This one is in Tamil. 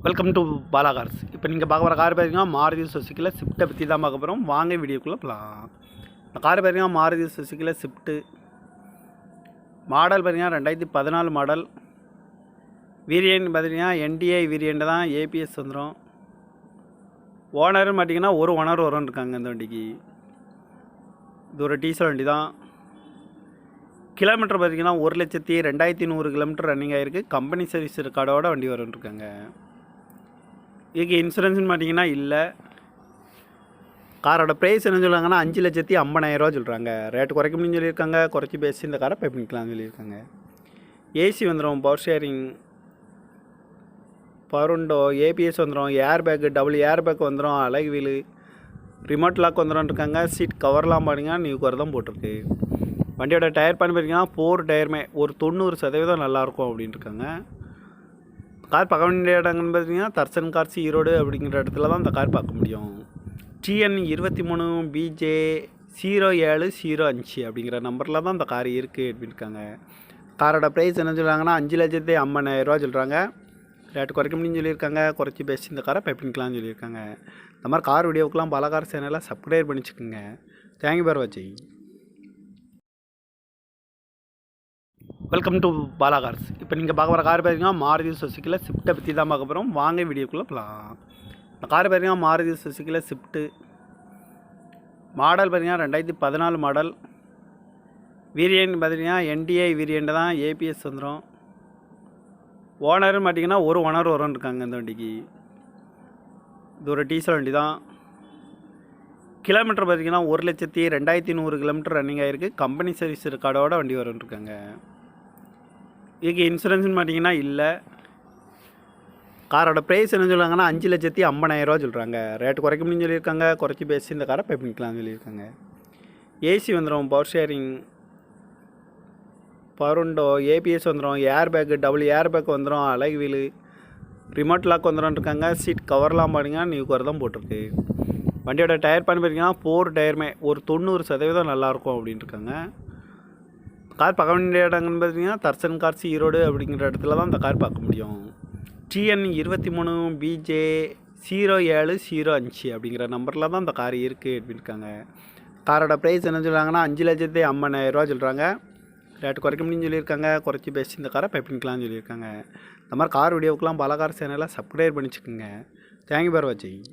Welcome to Bala cars. இப்போ நீங்கள் பார்க்க போகிற கார் பார்த்தீங்கன்னா மாருதி சுசுக்கியில் ஸ்விஃப்ட்டை பற்றி தான் பார்க்க போகிறோம். வாங்க வீடியோக்குள்ளே போகலாம். இந்த கார் பார்த்தீங்கன்னா மாருதி சுசுக்கியில் ஸ்விஃப்ட்டு மாடல் பார்த்தீங்கன்னா 2014 மாடல். வேரியன்ட் பார்த்தீங்கன்னா என்டிஐ வேரியண்ட் தான், ஏபிஎஸ் வந்துடும். ஓனர்னு பார்த்தீங்கன்னா ஒரு ஓனர் வரும்னு இருக்காங்க இந்த வண்டிக்கு. இது ஒரு டீசல் வண்டி தான். கிலோமீட்டர் பார்த்தீங்கன்னா 1,02,100 கிலோமீட்டர் ரன்னிங் ஆகிருக்கு. கம்பெனி சர்வீஸ் ரெக்கார்டோட வண்டி வரும்னு இருக்காங்க. இதுக்கு இன்சூரன்ஸ்னு பார்த்தீங்கன்னா இல்லை. காரோட ப்ரைஸ் என்ன சொல்லுவாங்கன்னா 5,50,000 சொல்கிறாங்க. ரேட்டு குறைக்க முடியும்னு சொல்லியிருக்காங்க. குறைச்சி பேசி இந்த காரை பை பண்ணிக்கலாம்னு சொல்லியிருக்காங்க. ஏசி வந்துடும், power steering, power window, ABS வந்துடும், air bag, double air bag வந்துடும், அலகு வீலு, ரிமோட் லாக் வந்துடும் இருக்காங்க. சீட் கவர்லாம் பார்த்தீங்கன்னா நியூ கவர் தான் போட்டிருக்கு. வண்டியோட டயர் பண்ணி பார்த்தீங்கன்னா 4 டயருமே ஒரு 90% நல்லாயிருக்கும் அப்படின்ட்டு இருக்காங்க. கார் பார்க்க வேண்டிய இடங்கள்னு பார்த்தீங்கன்னா தர்சன் கார்ஸ் ஈரோடு அப்படிங்கிற இடத்துல தான் இந்த கார் பார்க்க முடியும். TN 23 BJ 0705 அப்படிங்கிற நம்பரில் தான் இந்த கார் இருக்குது அப்படின்னு இருக்காங்க. காரோட ப்ரைஸ் என்ன சொல்கிறாங்கன்னா 5,50,000 சொல்கிறாங்க. ரேட்டு குறைக்க முடியும்னு சொல்லியிருக்காங்க. குறைச்சி பேசி இந்த காரை பை பண்ணிக்கலாம்னு சொல்லியிருக்காங்க. இந்த மாதிரி கார் வீடியோவுக்கெலாம் பாலா கார் சேனலை சப்ஸ்கிரைப் பண்ணிச்சுக்கோங்க. தேங்க்யூ ஃபார் வாட்சிங். Welcome to Bala cars. இப்போ நீங்கள் பார்க்க போகிற கார் பார்த்தீங்கன்னா மாருதி சுசுக்கியில் ஸ்விஃப்ட்டை பற்றி தான் பார்க்க போகிறோம். வாங்க வீடியோக்குள்ளே போகலாம். இந்த கார் பார்த்தீங்கன்னா மாருதி சுசுக்கியில் ஸ்விஃப்ட்டு மாடல் பார்த்தீங்கன்னா 2014 மாடல். வேரியன்ட் பார்த்தீங்கன்னா என்டிஐ வேரியண்ட் தான், ஏபிஎஸ் வந்துடும். ஓனர்னு பார்த்தீங்கன்னா ஒரு ஓனர் வரும்னு இருக்காங்க இந்த வண்டிக்கு. இது ஒரு டீசல் வண்டி தான். கிலோமீட்டர் பார்த்தீங்கன்னா 1,02,100 கிலோமீட்டர் ரன்னிங் ஆகிருக்கு. கம்பெனி சர்வீஸ் ரெக்கார்டோட வண்டி வரும்னு இருக்காங்க. இதுக்கு இன்சூரன்ஸ்னு பார்த்தீங்கன்னா இல்லை. காரோட ப்ரைஸ் என்ன சொல்லுவாங்கன்னா 5,50,000 சொல்கிறாங்க. ரேட்டு குறைக்க முடியும்னு சொல்லியிருக்காங்க. குறைச்சி பேசி இந்த காரை பை பண்ணிக்கலாம்னு சொல்லியிருக்காங்க. ஏசி வந்துடும், power steering, power window, ABS வந்துடும், air bag, double air bag வந்துடும், அலகு வீலு, ரிமோட் லாக் வந்துடும் இருக்காங்க. சீட் கவர்லாம் பார்த்தீங்கன்னா நியூ கவர் தான் போட்டிருக்கு. வண்டியோட டயர் பண்ணி பார்த்தீங்கன்னா 4 டயருமே ஒரு 90% நல்லாயிருக்கும் அப்படின்ட்டு இருக்காங்க. கார் பார்க்க வேண்டிய இடங்கள்னு பார்த்தீங்கன்னா தர்சன் கார்ஸ் ஈரோடு அப்படிங்கிற இடத்துல தான் இந்த கார் பார்க்க முடியும். TN 23 BJ 0705 அப்படிங்கிற நம்பரில் தான் இந்த கார் இருக்குது அப்படின்னு இருக்காங்க. காரோட ப்ரைஸ் என்ன சொல்கிறாங்கன்னா 5,50,000 சொல்கிறாங்க. ரேட்டு குறைக்க முடியும்னு சொல்லியிருக்காங்க. குறைச்சி பேசி இந்த காரை பை பண்ணிக்கலாம்னு சொல்லியிருக்காங்க. இந்த மாதிரி கார் வீடியோவுக்கெலாம் பாலா கார் சேனலை சப்ஸ்கிரைப் பண்ணிச்சுக்கோங்க. தேங்க்யூ ஃபார் வாட்சிங்.